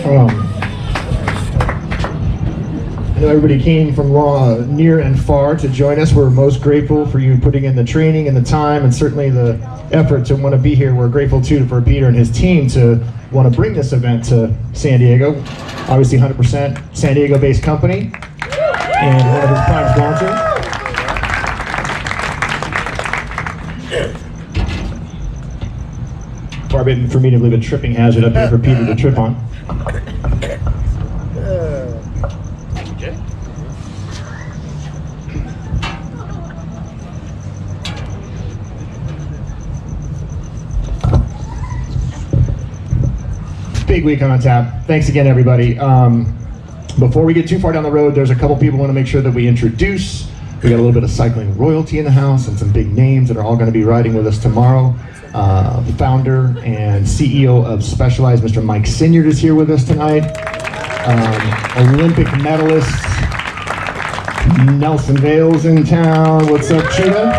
I know everybody came from near and far to join us. We're most grateful for you putting in the training and the time and certainly the effort to want to be here. We're grateful too for Peter and his team to want to bring this event to San Diego. Obviously 100% San Diego based company and one of his prime sponsors. Far be it for me to leave a tripping hazard up here for Peter to trip on. Big week on tap. Thanks again, everybody. Before we get too far down the road, there's a couple people I want to make sure that we introduce. We got a little bit of cycling royalty in the house and some big names that are all going to be riding with us tomorrow. Founder and CEO of Specialized, Mr. Mike Sinyard is here with us tonight. Olympic medalist Nelson Vale's in town. What's up, Cheetah?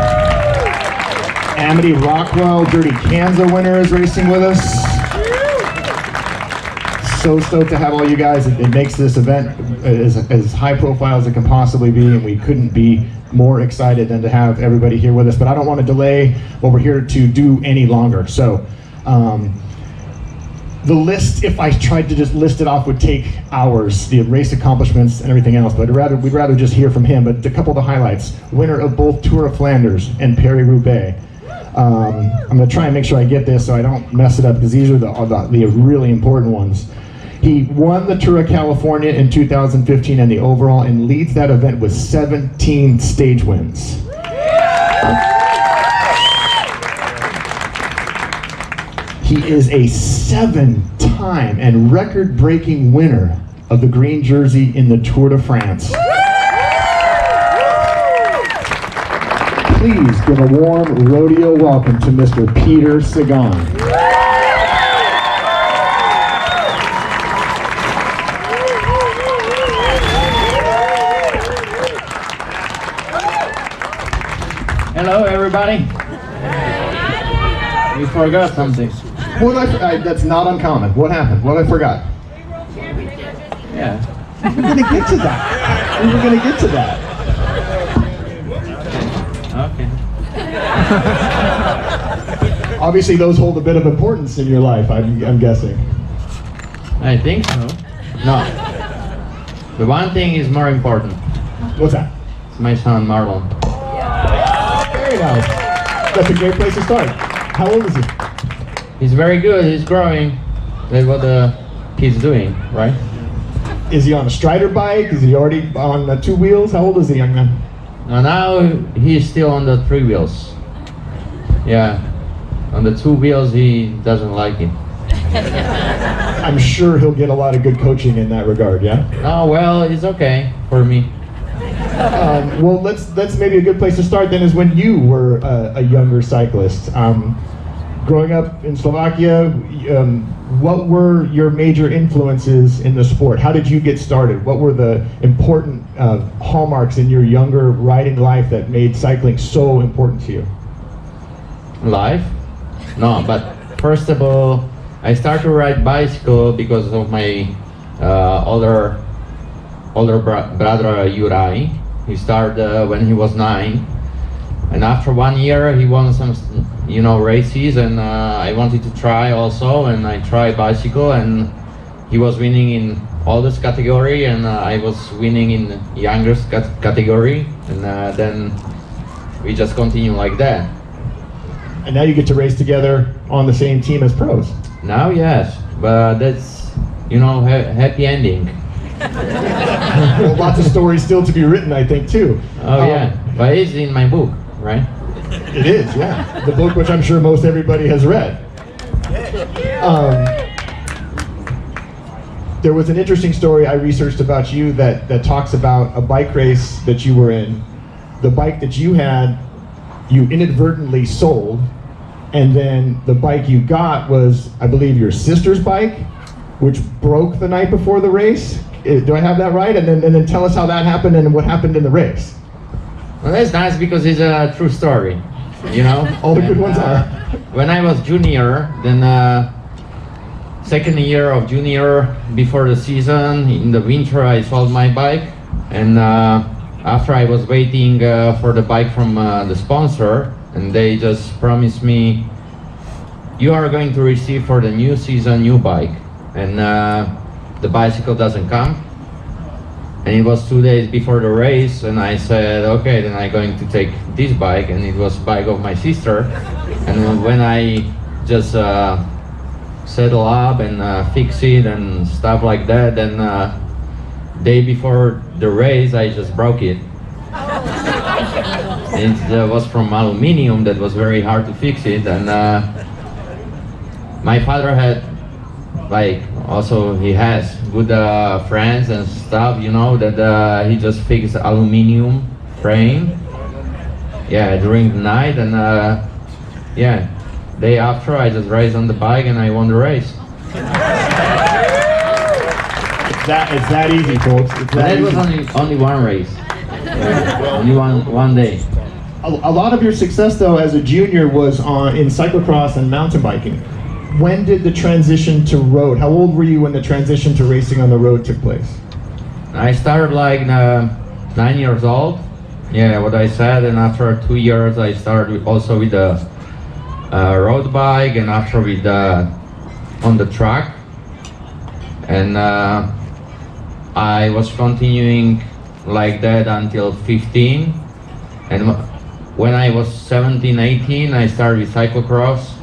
Amity Rockwell, Dirty Kansas winner, is racing with us. So stoked to have all you guys. It makes this event as high profile as it can possibly be, and we couldn't be more excited than to have everybody here with us. But I don't want to delay what we're here to do any longer. So the list, if I tried to just list it off, would take hours, the race accomplishments and everything else, but we'd rather just hear from him. But a couple of the highlights: winner of both Tour of Flanders and Paris-Roubaix. I'm going to try and make sure I get this so I don't mess it up, because these are the really important ones. He won the Tour of California in 2015 and the overall, and leads that event with 17 stage wins. He is a 7-time and record-breaking winner of the green jersey in the Tour de France. Please give a warm Roadie-Oh welcome to Mr. Peter Sagan. Hello, everybody. You forgot something. What that's not uncommon. What happened? What I forgot? Yeah. We were gonna get to that. We were gonna get to that. Okay. Obviously, those hold a bit of importance in your life. I'm guessing. I think so. No. The one thing is more important. What's that? It's my son Marlon. Very nice. That's a great place to start. How old is he? He's very good. He's growing. That's what he's doing, right? Is he on a Strider bike? Is he already on 2 wheels? How old is the young man? Now he's still on the 3 wheels. Yeah. On the 2 wheels, he doesn't like it. I'm sure he'll get a lot of good coaching in that regard, yeah? Oh, well, it's okay for me. Well, that's maybe a good place to start then, is when you were a younger cyclist. Growing up in Slovakia, what were your major influences in the sport? How did you get started? What were the important hallmarks in your younger riding life that made cycling so important to you? Life? No, but first of all, I started to ride bicycle because of my older brother Juraj. He started when he was 9, and after 1 year he won some, races, and I wanted to try also, and I tried bicycle, and he was winning in oldest category, and I was winning in youngest category, and then we just continue like that. And now you get to race together on the same team as pros. Now, yes, but that's, happy ending. Well, lots of stories still to be written, I think, too. Oh, yeah, but it's in my book, right? It is, yeah. The book which I'm sure most everybody has read. There was an interesting story I researched about you that talks about a bike race that you were in. The bike that you had, you inadvertently sold, and then the bike you got was, I believe, your sister's bike, which broke the night before the race. Do I have that right? And then tell us how that happened and what happened in the race. Well, that's nice because it's a true story, All the good ones are. When I was junior, then second year of junior, before the season, in the winter, I sold my bike, and after I was waiting for the bike from the sponsor, and they just promised me, you are going to receive for the new season new bike, and the bicycle doesn't come. And it was 2 days before the race, and I said, okay, then I'm going to take this bike, and it was bike of my sister. And when I just settle up and fix it and stuff like that, then day before the race, I just broke it. It was from aluminium, that was very hard to fix it, and my father had, like, also he has good friends and stuff, you know, that he just fixed aluminium frame, yeah, during the night, and yeah, day after I just raced on the bike and I won the race. It's that easy, folks. It's that That was easy. only one race, only one day. A lot of your success, though, as a junior was in cyclocross and mountain biking. When did the transition to road? How old were you when the transition to racing on the road took place? I started like 9 years old. Yeah, what I said, and after 2 years I started also with the road bike, and after with on the track. And I was continuing like that until 15. And when I was 17, 18, I started with cyclocross,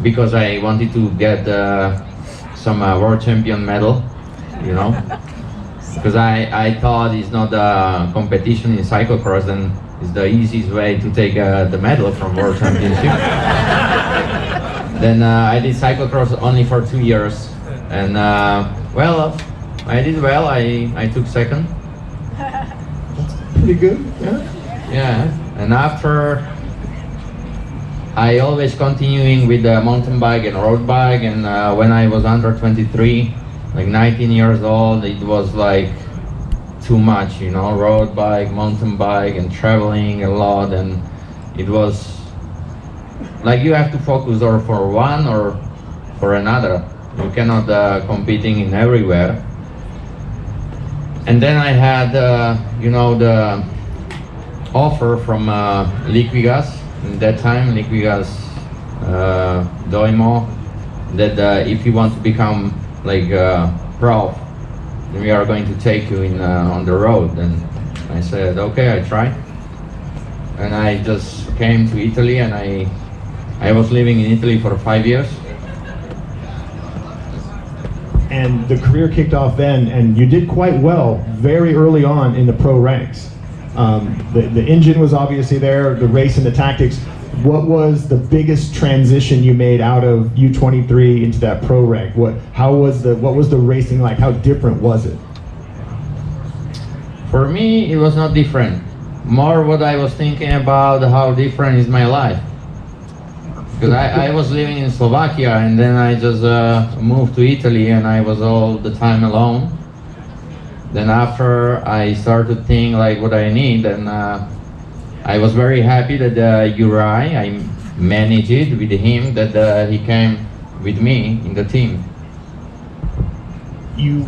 because I wanted to get some world champion medal, you know, because I thought it's not a competition in cyclocross, and it's the easiest way to take the medal from world championship. Then I did cyclocross only for 2 years, and well, I did well. I took second. Pretty good, yeah. Yeah, and after I always continuing with the mountain bike and road bike, and when I was under 23, like 19 years old, it was like too much, you know, road bike, mountain bike, and traveling a lot, and it was like you have to focus or for one or for another. You cannot competing in everywhere. And then I had, you know, the offer from Liquigas. In that time, Liquigas Doimo, that if you want to become like pro, then we are going to take you in on the road. And I said, okay, I try. And I just came to Italy, and I was living in Italy for 5 years. And the career kicked off then, and you did quite well very early on in the pro ranks. The engine was obviously there, the race and the tactics. What was the biggest transition you made out of U23 into that pro rank? What was the racing like? How different was it? For me, it was not different. More what I was thinking about how different is my life. Because I was living in Slovakia, and then I just moved to Italy, and I was all the time alone. Then after I started thinking like what I need, and I was very happy that Uri, I managed it with him, that he came with me in the team. You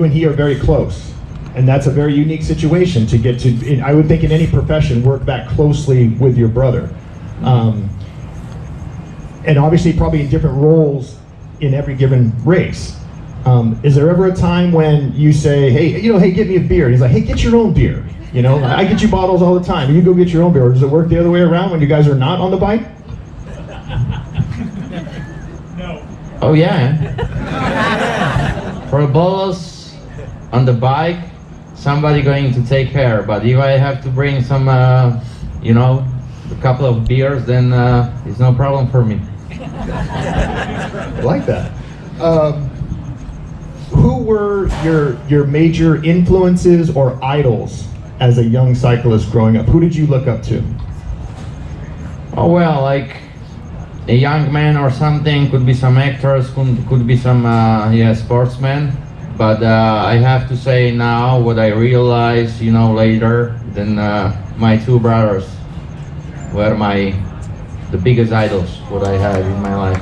and he are very close, and that's a very unique situation to get to. I would think in any profession, work that closely with your brother. And obviously probably in different roles in every given race. Is there ever a time when you say, hey, get me a beer? And he's like, hey, get your own beer. You know, I get you bottles all the time. You go get your own beer. Or does it work the other way around when you guys are not on the bike? No. Oh yeah. For bottles on the bike, somebody going to take care. But if I have to bring some, a couple of beers, then it's no problem for me. I like that. Who were your major influences or idols as a young cyclist growing up? Who did you look up to? Oh well, like a young man or something, could be some actors, could be some sportsmen. But I have to say now what I realize, later, then my two brothers were the biggest idols what I had in my life.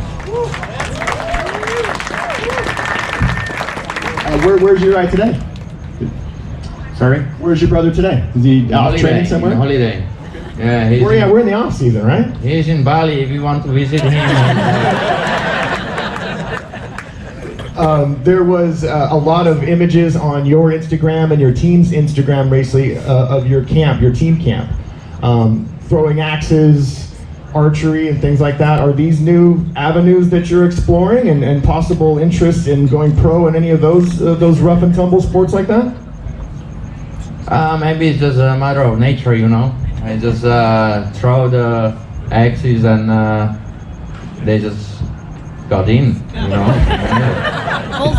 Where's your guy today? Sorry? Where's your brother today? Is he off training somewhere? Holiday. Yeah, We're in the off season, right? He's in Bali. If you want to visit him. There was a lot of images on your Instagram and your team's Instagram recently of your camp, your team camp, throwing axes, archery, and things like that. Are these new avenues that you're exploring, and possible interest in going pro in any of those rough and tumble sports like that? Maybe it's just a matter of nature, you know. I just throw the axes and they just got in, you know.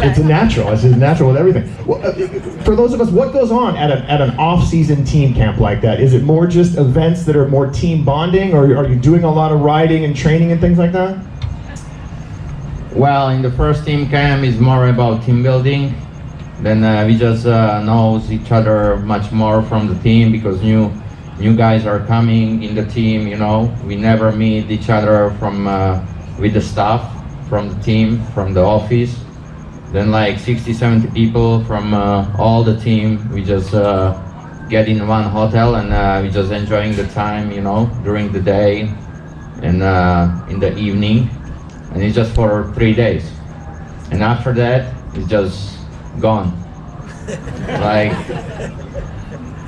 It's a natural. It's just natural with everything. Well, for those of us, what goes on at an off-season team camp like that? Is it more just events that are more team bonding, or are you doing a lot of riding and training and things like that? Well, in the first team camp is more about team building. Then we just knows each other much more from the team, because new guys are coming in the team. You know, we never meet each other from with the staff from the team, from the office. Then like 60-70 people from all the team, we just get in one hotel, and we just enjoying the time, you know, during the day and in the evening, and it's just for 3 days, and after that it's just gone. Like,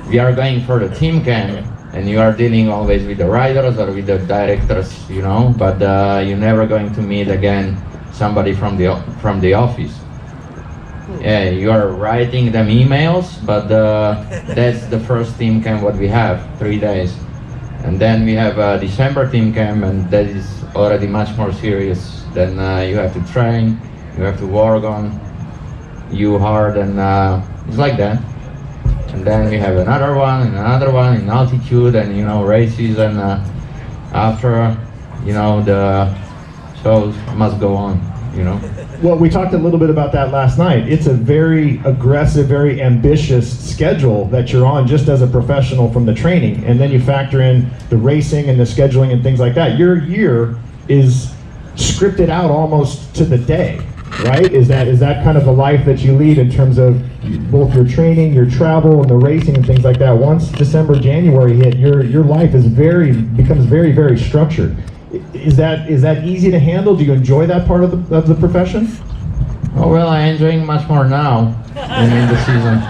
we are going for the team camp, and you are dealing always with the riders or with the directors, you know, but you're never going to meet again somebody from the office. Yeah, you are writing them emails, but that's the first team camp what we have, 3 days. And then we have a December team camp, and that is already much more serious. Then you have to train, you have to work on you hard, and it's like that. And then we have another one in altitude, and you know, races, and after, you know, the shows must go on, you know. Well, we talked a little bit about that last night. It's a very aggressive, very ambitious schedule that you're on just as a professional from the training, and then you factor in the racing and the scheduling and things like that. Your year is scripted out almost to the day, right? Is that kind of the life that you lead in terms of both your training, your travel, and the racing and things like that? Once December, January hit, your life becomes very, very structured. Is that easy to handle? Do you enjoy that part of the profession? Oh, well, I'm enjoying much more now than in the season.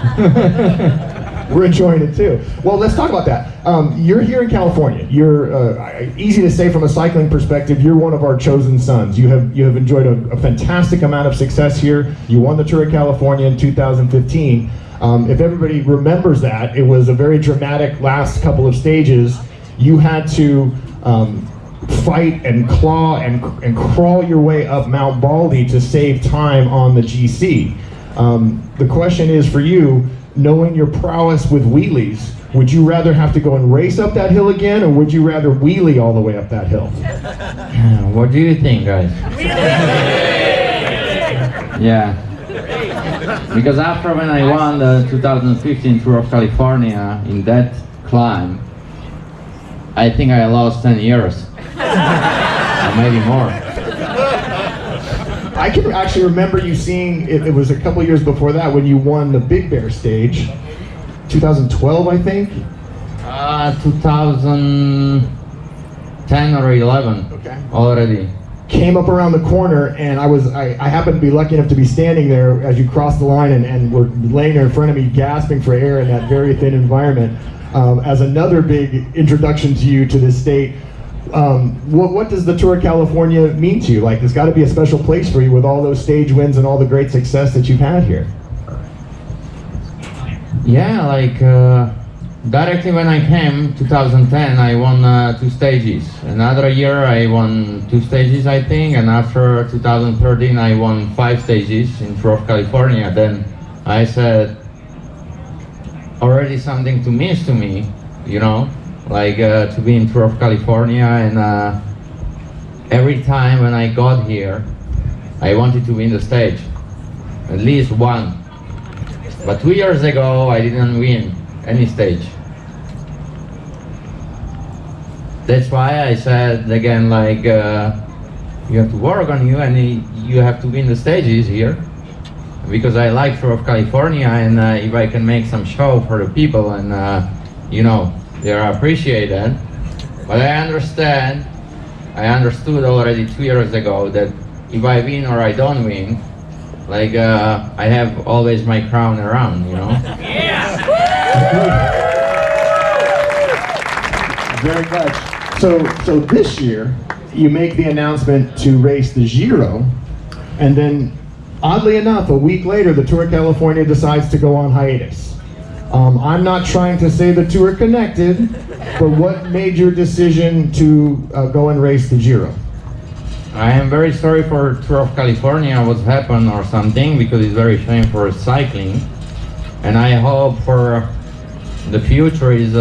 We're enjoying it too. Well, let's talk about that. You're here in California. You're easy to say from a cycling perspective. You're one of our chosen sons. You have enjoyed a fantastic amount of success here. You won the Tour of California in 2015. If everybody remembers that, it was a very dramatic last couple of stages. You had to fight and claw and crawl your way up Mount Baldy to save time on the GC. The question is for you, knowing your prowess with wheelies, would you rather have to go and race up that hill again, or would you rather wheelie all the way up that hill? What do you think, guys? Yeah. Because after when I won the 2015 Tour of California in that climb, I think I lost 10 years. Or maybe more. I can actually remember you seeing, it was a couple years before that when you won the Big Bear stage, 2012 I think? 2010 or 11, okay. Already. Came up around the corner, and I happened to be lucky enough to be standing there as you crossed the line, and were laying there in front of me gasping for air in that very thin environment. As another big introduction to you to this state, what does the Tour of California mean to you? Like, there's got to be a special place for you with all those stage wins and all the great success that you've had here. Yeah, like directly when I came, 2010, I won 2 stages. Another year I won 2 stages, I think, and after 2013 I won 5 stages in Tour of California. Then I said, already something to miss to me, you know, like to be in Tour of California, and every time when I got here, I wanted to win the stage, at least one. But 2 years ago, I didn't win any stage. That's why I said again, like, you have to work on you, and you have to win the stages here. because I like Tour of California, and if I can make some show for the people, and they are appreciated. But I understood already 2 years ago that if I win or I don't win, like I have always my crown around, Very much. So this year, you make the announcement to race the Giro, and then, oddly enough, a week later, the Tour of California decides to go on hiatus. I'm not trying to say the two are connected, but what made your decision to go and race the Giro? I am very sorry for Tour of California what's happened or something, because it's very shame for cycling, and I hope for the future is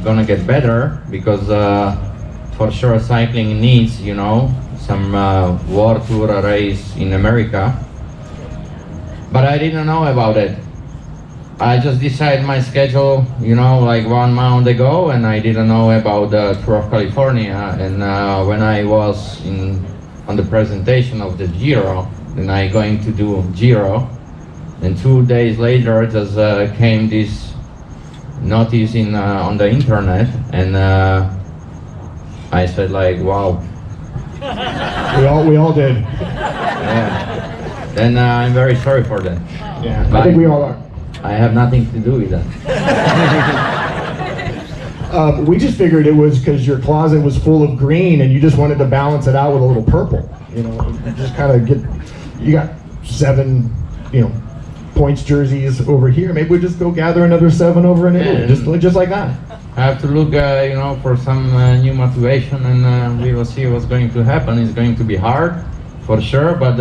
gonna get better, because for sure cycling needs some World Tour race in America. But I didn't know about it. I just decided my schedule, like 1 month ago, and I didn't know about the Tour of California. And when I was on the presentation of the Giro, then I going to do Giro. And 2 days later, just came this notice on the internet, and I said like, wow. We all did. Yeah. Then I'm very sorry for that. Yeah, But I think we all are. I have nothing to do with that. We just figured it was because your closet was full of green and you just wanted to balance it out with a little purple. You just kind of you got 7, points jerseys over here. Maybe we just go gather another 7 over in Italy, just like that. I have to look, for some new motivation, and we will see what's going to happen. It's going to be hard, for sure, but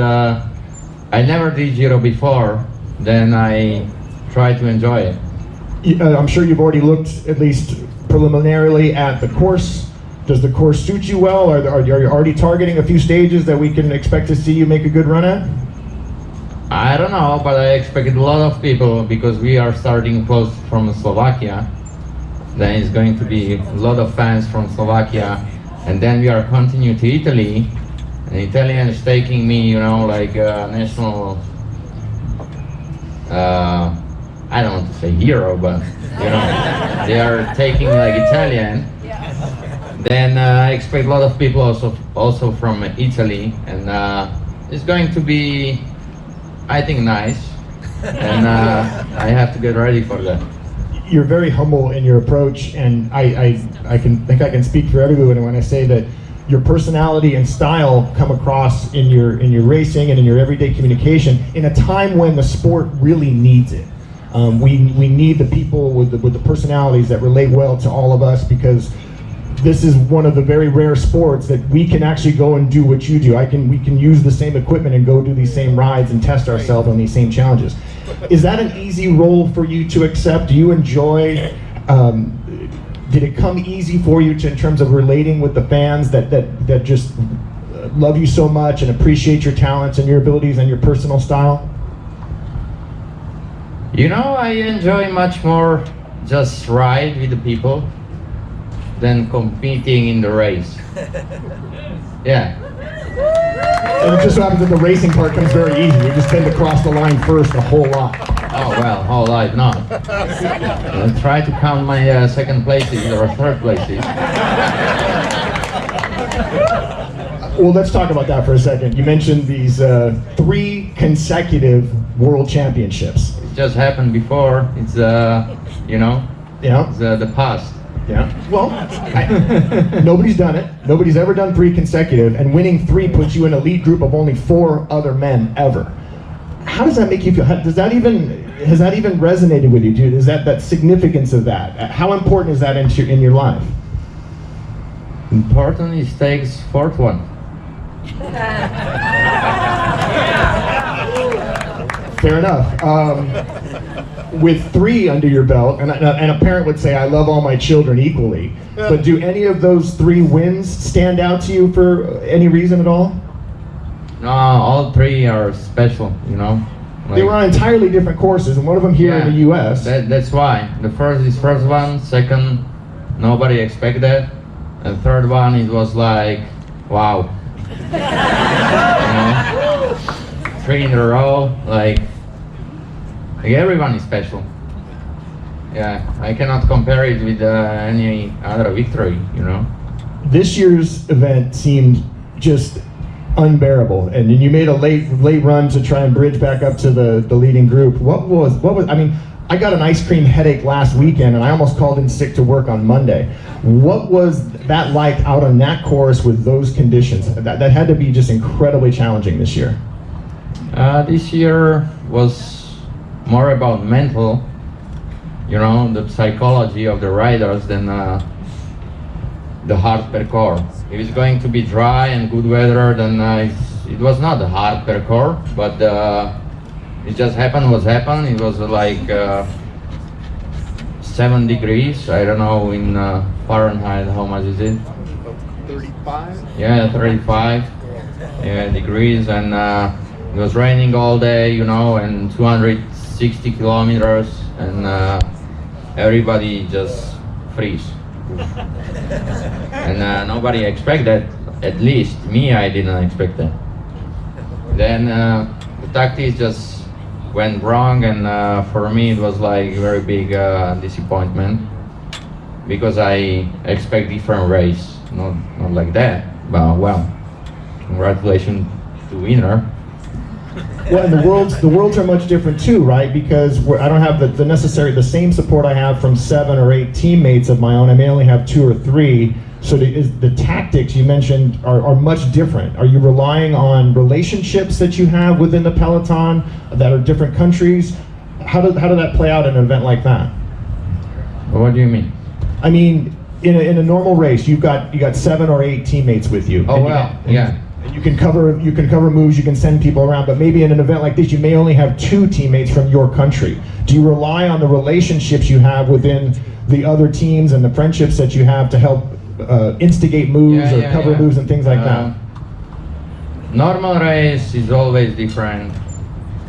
I never did Giro before. Then I try to enjoy it. I'm sure you've already looked, at least preliminarily, at the course. Does the course suit you well? Are you already targeting a few stages that we can expect to see you make a good run at? I don't know, but I expect a lot of people, because we are starting close from Slovakia. Then it's going to be a lot of fans from Slovakia, and then we are continue to Italy. And Italian is taking me, like national. I don't want to say hero, but they are taking like Italian. Then I expect a lot of people also from Italy, and it's going to be, I think, nice, and I have to get ready for that. You're very humble in your approach, and I think I can speak for everyone when I say that your personality and style come across in your racing and in your everyday communication in a time when the sport really needs it. We need the people with the personalities that relate well to all of us, because this is one of the very rare sports that we can actually go and do what you do. We can use the same equipment and go do these same rides and test ourselves on these same challenges. Is that an easy role for you to accept? Do you enjoy? Did it come easy for you in terms of relating with the fans that just love you so much and appreciate your talents and your abilities and your personal style? I enjoy much more just ride with the people than competing in the race. Yeah. And it just happens that the racing part comes very easy. You just tend to cross the line first a whole lot. Oh well, whole life not. I'll try to count my second places or third places. Well, let's talk about that for a second. You mentioned these 3 consecutive world championships. It just happened before. It's Yeah. it's the past. Yeah. Well, nobody's done it. Nobody's ever done 3 consecutive, and winning 3 puts you in an elite group of only 4 other men ever. How does that make you feel? Has that even resonated with you, dude? Is that significance of that? How important is that in your life? Important is takes 4th one. Fair enough. With 3 under your belt, and a parent would say, I love all my children equally, but do any of those 3 wins stand out to you for any reason at all? No, all 3 are special, They were on entirely different courses, and one of them here in the U.S. That's why. The first one, second, nobody expected, and third one, it was like, wow. 3 in a row, like, Like, everyone is special. Yeah, I cannot compare it with any other victory, you know. This year's event seemed just unbearable, and you made a late run to try and bridge back up to the leading group. What was? I mean, I got an ice cream headache last weekend, and I almost called in sick to work on Monday. What was that like out on that course with those conditions? That had to be just incredibly challenging this year. This year was more about mental, you know, the psychology of the riders than the hard parkour. If it's going to be dry and good weather, then it was not a hard parkour, but it just happened what happened. It was like 7 degrees, I don't know in Fahrenheit, how much is it? 35? Yeah, 35 degrees, and it was raining all day, you know, and 260 kilometers, and everybody just freeze. And nobody expected, at least me, I didn't expect that. Then the tactics just went wrong, and for me it was like very big disappointment, because I expect different race, not like that. But well, congratulations to winner. Well, and the worlds are much different too, right? Because I don't have the same support I have from 7 or 8 teammates of my own. I may only have 2 or 3. So the tactics you mentioned are much different. Are you relying on relationships that you have within the peloton that are different countries? How did that play out in an event like that? What do you mean? I mean, in a normal race, you got 7 or 8 teammates with you. Oh well, yeah. And you can cover moves, you can send people around, but maybe in an event like this, you may only have 2 teammates from your country. Do you rely on the relationships you have within the other teams and the friendships that you have to help instigate moves or cover moves and things like that? Normal race is always different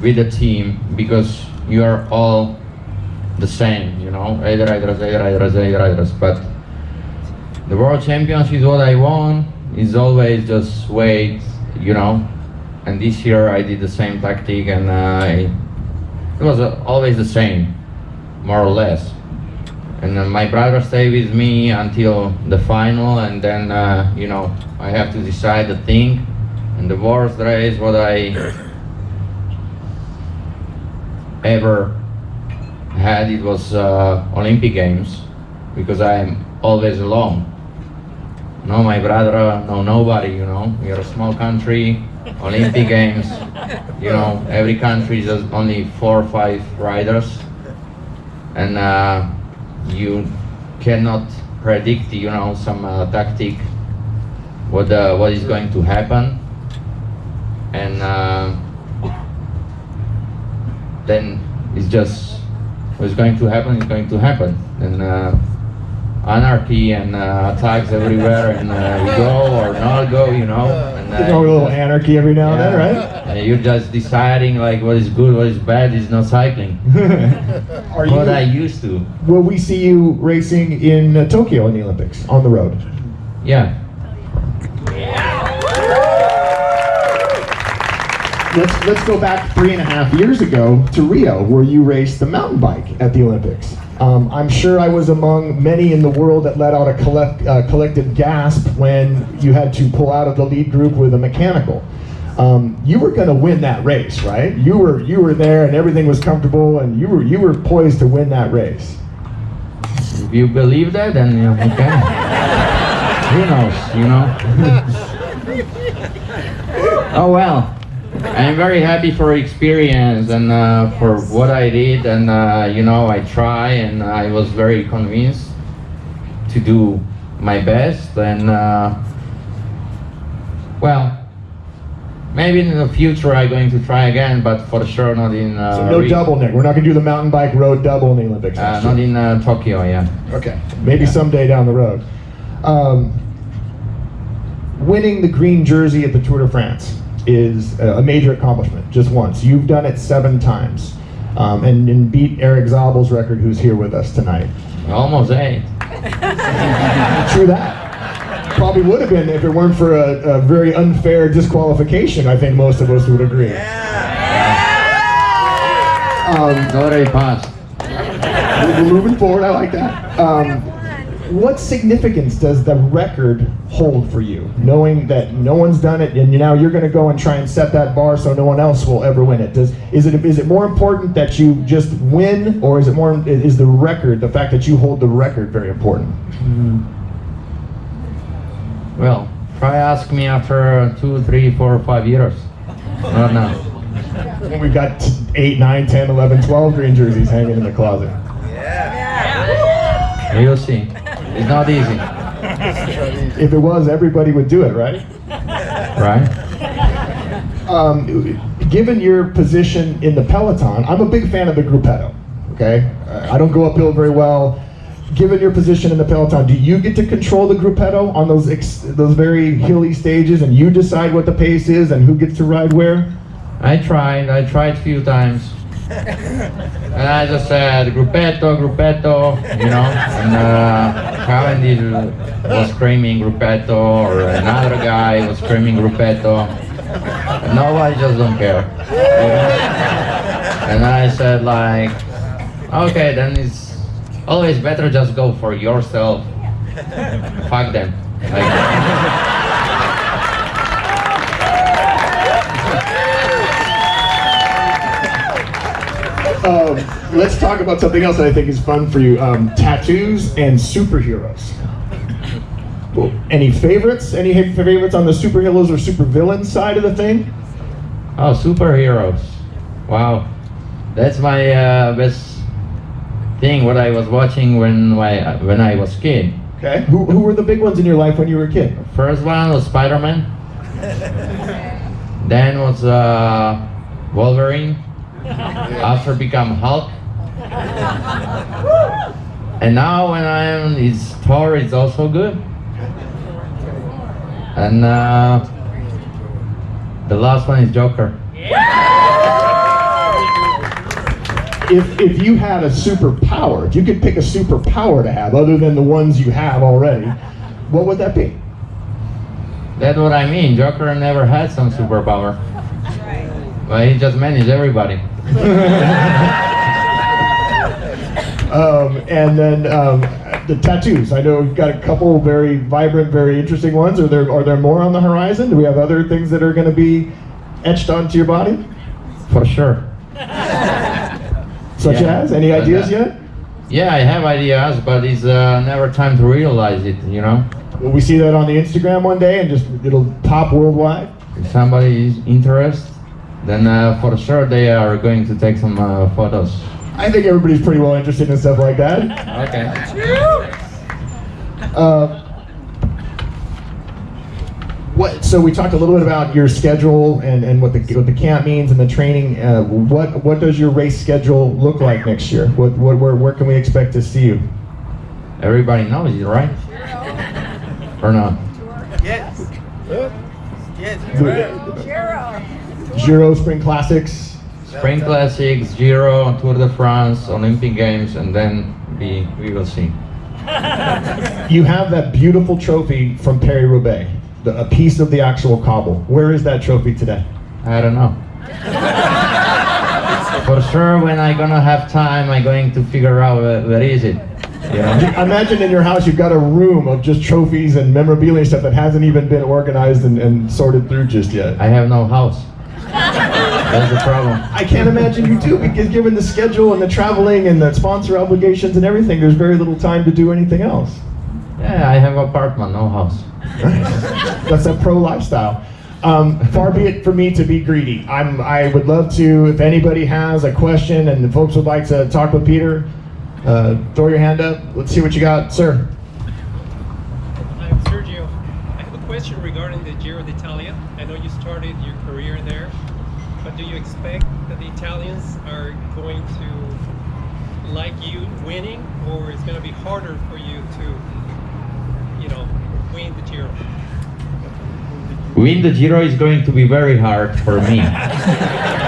with the team, because you are all the same, you know, 8 riders. But the World Championship, what I won, is always just weight, you know. And this year I did the same tactic, and it was always the same, more or less. And my brother stayed with me until the final, and then you know, I have to decide the thing. And the worst race what I ever had, it was Olympic Games, because I'm always alone. No my brother, no nobody, you know. We are a small country, Olympic Games, you know, every country is just only 4 or 5 riders, and you cannot predict, you know, some tactic, what is going to happen, and then it's just what's going to happen is going to happen, and anarchy and attacks everywhere, and we go or not go, you know. And a little anarchy every now and then, right? And you're just deciding like what is good, what is bad. Is not cycling. What I used to. Will we see you racing in Tokyo in the Olympics on the road? Yeah. Let's go back 3.5 years ago to Rio, where you raced the mountain bike at the Olympics. I'm sure I was among many in the world that let out a collective gasp when you had to pull out of the lead group with a mechanical. You were going to win that race, right? You were there, and everything was comfortable, and you were poised to win that race. If you believe that, then okay. Who knows, you know? Oh well. I'm very happy for experience and for what I did, and you know, I try, and I was very convinced to do my best, and well, maybe in the future I'm going to try again, but for sure not in so no double, Nick. We're not going to do the mountain bike road double in the Olympics. Not in Tokyo, yeah. Okay, maybe someday down the road. Winning the green jersey at the Tour de France is a major accomplishment, just once. You've done it 7 times, and beat Eric Zabel's record, who's here with us tonight. Almost 8. True that. Probably would have been if it weren't for a very unfair disqualification, I think most of us would agree. Already passed. We're moving forward. I like that. What significance does the record hold for you, knowing that no one's done it, and now you're going to go and try and set that bar so no one else will ever win it? Is it more important that you just win, or is the record, the fact that you hold the record, very important? Well, try ask me after 2, 3, 4, 5 years. Not now. When we've got 8, 9, 10, 11, 12 green jerseys hanging in the closet. You'll see. It's not easy. If it was, everybody would do it, right? Right? Given your position in the peloton, I'm a big fan of the gruppetto. Okay, I don't go uphill very well. Given your position in the peloton, do you get to control the gruppetto on those very hilly stages, and you decide what the pace is and who gets to ride where? I tried a few times. And I just said, gruppetto, you know, and Cavendish was screaming gruppetto, or another guy was screaming gruppetto. And nobody just don't care. You know? And I said like, okay, then it's always better just go for yourself. Fuck them. Like, let's talk about something else that I think is fun for you. Tattoos and superheroes. Any favorites? Any favorites on the superheroes or supervillains side of the thing? Oh, superheroes. Wow. That's my best thing, what I was watching when I was a kid. Okay. Who were the big ones in your life when you were a kid? First one was Spider-Man. Then was Wolverine. After become Hulk. And now when it's Thor, it's also good. And the last one is Joker. If you had a superpower, if you could pick a superpower to have other than the ones you have already, what would that be? That's what I mean. Joker never had some superpower. But he just managed everybody. And then the tattoos. I know you've got a couple very vibrant, very interesting ones. Are there more on the horizon? Do we have other things that are going to be etched onto your body? For sure. Such as? Any ideas yet? Yeah, I have ideas, but it's never time to realize it, you know? Will we see that on the Instagram one day and it'll pop worldwide? If somebody is interested, then for sure they are going to take some photos. I think everybody's pretty well interested in stuff like that. Okay. So we talked a little bit about your schedule and what the camp means and the training. What does your race schedule look like next year? Where can we expect to see you? Everybody knows it, right? Or not? Yes. Giro, Spring Classics. Spring Classics, Giro, Tour de France, Olympic Games, and then we will see. You have that beautiful trophy from Paris-Roubaix, a piece of the actual cobble. Where is that trophy today? I don't know. For sure, when I'm gonna have time, I'm going to figure out where is it. You know? Imagine in your house you've got a room of just trophies and memorabilia and stuff that hasn't even been organized and sorted through just yet. I have no house. That's the problem. I can't imagine you do, because given the schedule and the traveling and the sponsor obligations and everything, there's very little time to do anything else. Yeah, I have an apartment, no house. That's a pro lifestyle. Far be it for me to be greedy. I would love to, if anybody has a question and the folks would like to talk with Peter, throw your hand up. Let's see what you got, sir. I'm Sergio. I have a question regarding the Giro d'Italia. I know you started your career there, but do you expect that the Italians are going to like you winning, or it's going to be harder for you to, win the Giro? Win the Giro is going to be very hard for me,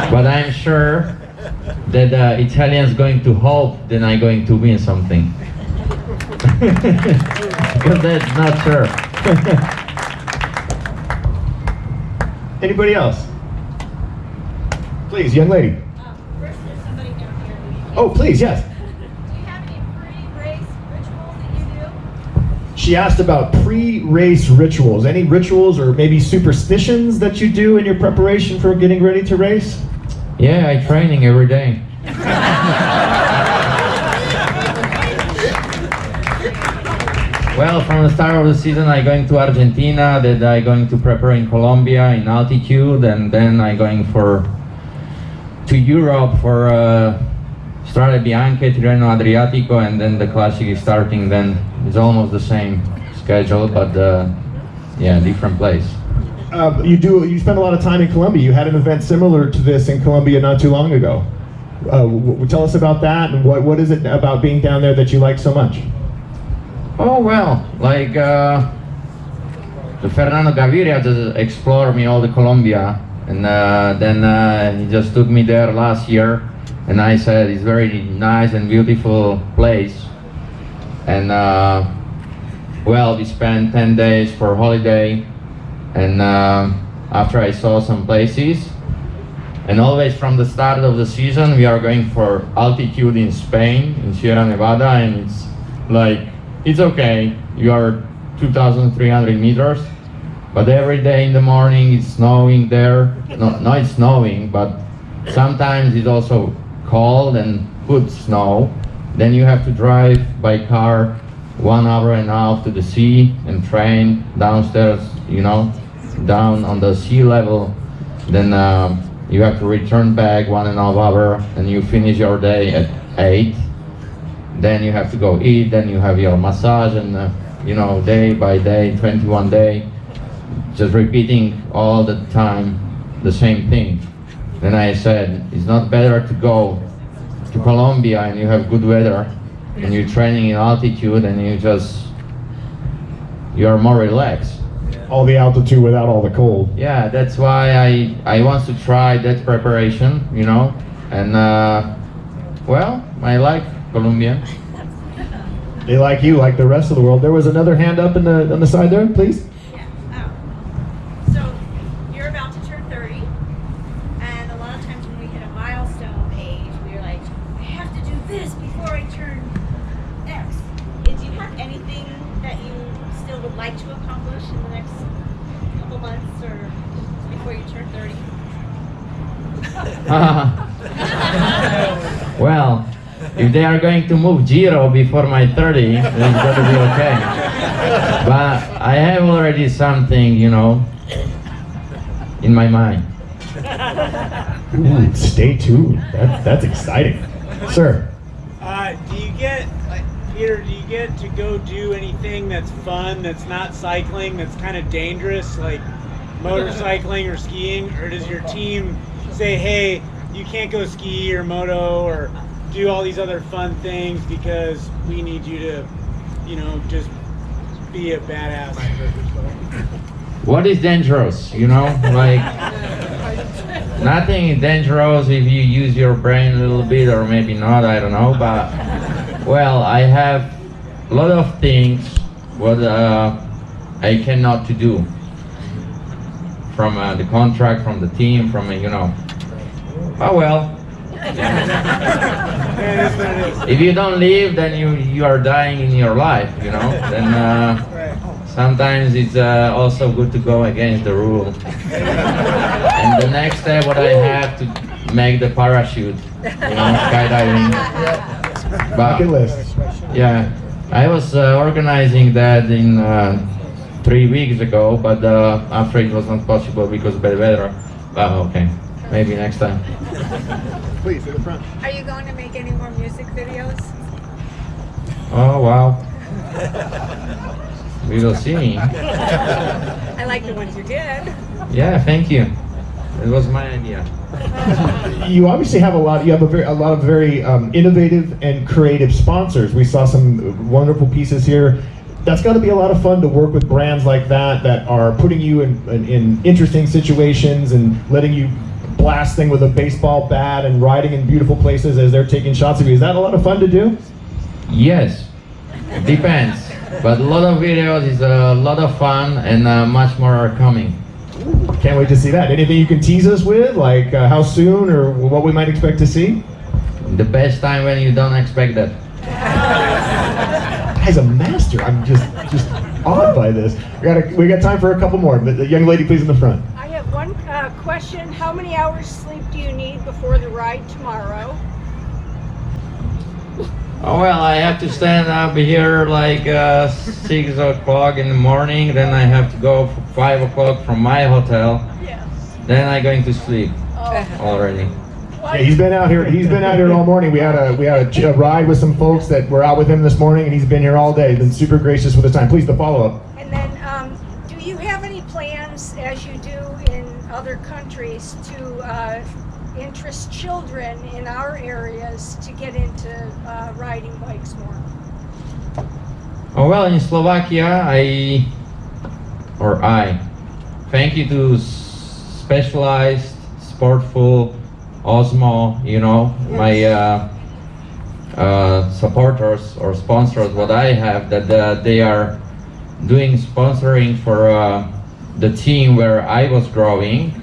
but I'm sure that the Italians going to hope that I'm going to win something. Because that's not sure. Anybody else? Please, young lady. First, there's somebody down here Oh, please, yes. Do you have any pre-race rituals that you do? She asked about pre-race rituals. Any rituals or maybe superstitions that you do in your preparation for getting ready to race? Yeah, I training every day. Well, from the start of the season, I going to Argentina, then I going to prepare in Colombia in altitude, and then I going to Europe for Strade Bianche, Tirreno Adriatico, and then the Classic is starting. Then it's almost the same schedule, but yeah, different place. You spend a lot of time in Colombia. You had an event similar to this in Colombia not too long ago. Tell us about that, and what is it about being down there that you like so much? Oh well, like the Fernando Gaviria just explored me all the Colombia, and then he just took me there last year, and I said it's very nice and beautiful place, and well, we spent 10 days for holiday, and after I saw some places, and always from the start of the season we are going for altitude in Spain, in Sierra Nevada, and it's like, it's okay, you are 2,300 meters, but every day in the morning it's snowing there. No, not it's snowing, but sometimes it's also cold and good snow. Then you have to drive by car 1 hour and a half to the sea and train downstairs, you know, down on the sea level. Then you have to return back 1.5 hours, and you finish your day at 8. Then you have to go eat, then you have your massage, and you know, day by day, 21 days, just repeating all the time the same thing. Then I said, it's not better to go to Colombia and you have good weather, and you're training in altitude, and you are more relaxed. All the altitude without all the cold. Yeah, that's why I want to try that preparation, you know, and well, I like Colombia. They like you, like the rest of the world. There was another hand up on the side there, please. Yeah. So you're about to turn 30, and a lot of times when we hit a milestone age, we're like, I have to do this before I turn X. Do you have anything that you still would like to accomplish in the next couple months or before you turn 30? Well, if they are going to move Giro before my 30, then it's going to be okay. But I have already something, you know, in my mind. Ooh, stay tuned. That's exciting. Sir. Do you get, Peter, do you get to go do anything that's fun, that's not cycling, that's kind of dangerous, like motorcycling or skiing? Or does your team say, hey, you can't go ski or moto or do all these other fun things because we need you to, you know, just be a badass? What is dangerous, you know? Like, nothing is dangerous if you use your brain a little bit, or maybe not, I don't know. But, well, I have a lot of things what I cannot to do. From the contract, from the team, from, you know. Oh well. If you don't leave, then you are dying in your life, you know. Then sometimes it's also good to go against the rule. And the next step, what I have to make the parachute, you know, skydiving. Bucket list. Yeah, I was organizing that in 3 weeks ago, but after it was not possible because of bad weather. Okay, maybe next time. Please, in the front. Are you going to make any more music videos? Oh wow. We will see. I like the ones you did. Yeah, thank you. It was my idea. You obviously have a lot. You have a lot of very innovative and creative sponsors. We saw some wonderful pieces here. That's got to be a lot of fun to work with brands like that are putting you in interesting situations and letting you blasting with a baseball bat and riding in beautiful places as they're taking shots of you. Is that a lot of fun to do? Yes, depends. But a lot of videos is a lot of fun, and much more are coming. Can't wait to see that. Anything you can tease us with, like how soon or what we might expect to see? The best time when you don't expect that. Guy's a master. I'm just awed by this. We got time for a couple more. But the young lady, please, in the front. I have one question. How many hours sleep do you need before the ride tomorrow? Oh well, I have to stand up here like 6 o'clock in the morning. Then I have to go for 5 o'clock from my hotel. Yes. Then I'm going to sleep already. Yeah, he's been out here. He's been out here all morning. We had a ride with some folks that were out with him this morning, and he's been here all day. He's been super gracious with his time. Please, the follow-up. And then, do you have any plans, as you do in other countries, to interest children in our areas to get into riding bikes more? Oh well, in Slovakia, thank you to Specialized, Sportful, Osmo, you know, my supporters or sponsors, what I have, that they are doing sponsoring for the team where I was growing.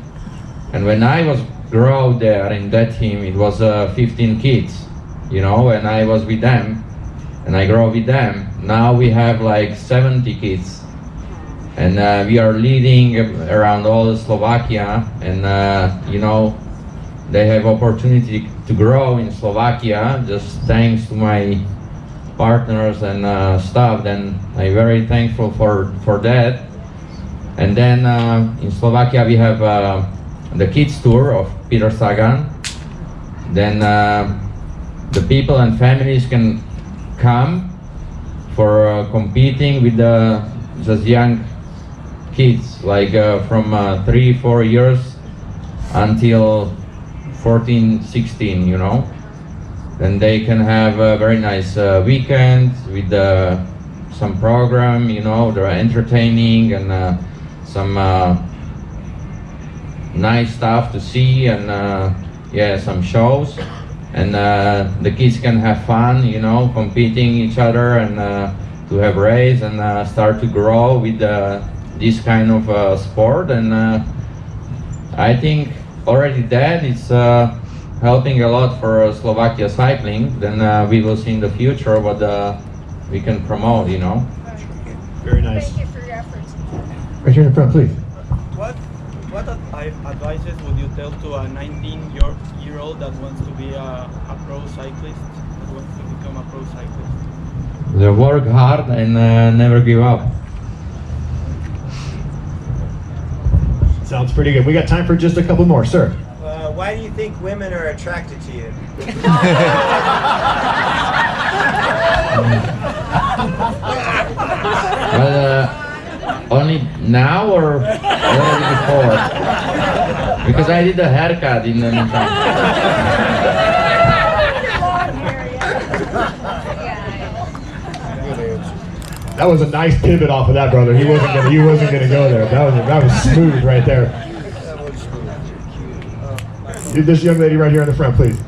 And when I was grow there in that team, it was 15 kids, you know, and I was with them and I grow with them. Now we have like 70 kids, and we are leading around all Slovakia, and you know, they have opportunity to grow in Slovakia just thanks to my partners and staff. Then I'm very thankful for that. And then in Slovakia we have the kids tour of Peter Sagan. Then the people and families can come for competing with the just young kids, like from 3-4 years until 14, 16, you know. Then they can have a very nice weekend with some program, you know, they're entertaining and some nice stuff to see, and yeah, some shows. And the kids can have fun, you know, competing each other, and to have race and start to grow with this kind of sport. And I think already that is helping a lot for Slovakia cycling. Then we will see in the future what we can promote, you know. Very nice. Thank you for your efforts. Right here in the front, please. What advices would you tell to a 19-year-old that wants to be a pro cyclist, that wants to become a pro cyclist? They work hard and never give up. Sounds pretty good. We got time for just a couple more, sir. Why do you think women are attracted to you? Well, only now or already before? Because I did a haircut in the meantime. That was a nice pivot off of that, brother. He wasn't gonna go there. That was smooth right there. This young lady right here in the front, please.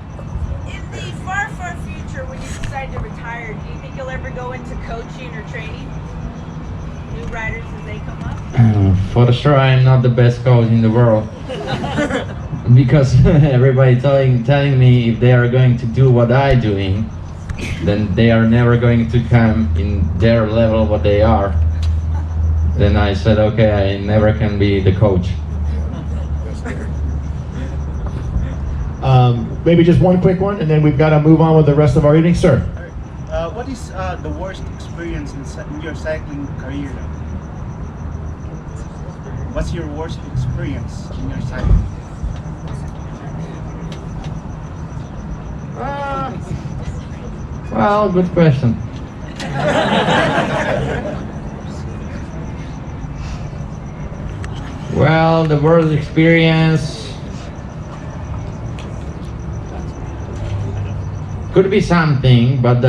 In the far, far future, when you decide to retire, do you think you'll ever go into coaching or training new riders as they come up? For sure, I'm not the best coach in the world. Because everybody telling me if they are going to do what I'm doing, then they are never going to come in their level what they are. Then I said, okay, I never can be the coach. Maybe just one quick one, and then we've got to move on with the rest of our evening, sir. What is the worst experience in your cycling career? What's your worst experience in your cycling? Well, good question. Well, the worst experience could be something, but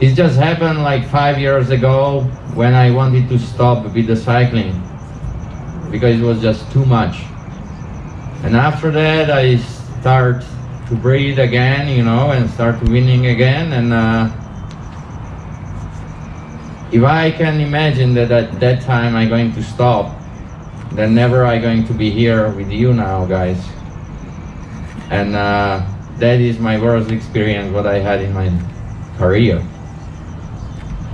it just happened like 5 years ago when I wanted to stop with the cycling because it was just too much. And after that, I start to breathe again, you know, and start winning again. And if I can imagine that at that time I'm going to stop, then never I'm going to be here with you now, guys. and that is my worst experience what I had in my career.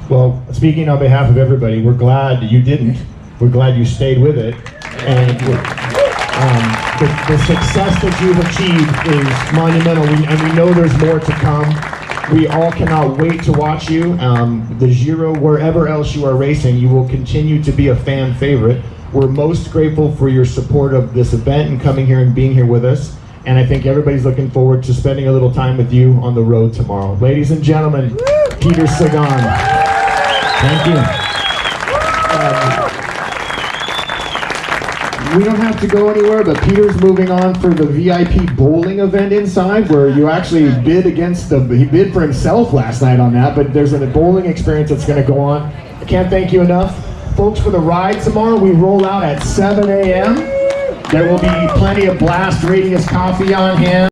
Well, speaking on behalf of everybody, we're glad you didn't. We're glad you stayed with it. And the success that you've achieved is monumental, and we know there's more to come. We all cannot wait to watch you. The Giro, wherever else you are racing, you will continue to be a fan favorite. We're most grateful for your support of this event and coming here and being here with us. And I think everybody's looking forward to spending a little time with you on the road tomorrow. Ladies and gentlemen, Peter Sagan. Thank you. We don't have to go anywhere, but Peter's moving on for the VIP bowling event inside, where you actually bid he bid for himself last night on that, but there's a bowling experience that's going to go on. I can't thank you enough. Folks, for the ride tomorrow, we roll out at 7 a.m. There will be plenty of Blast Radius coffee on hand.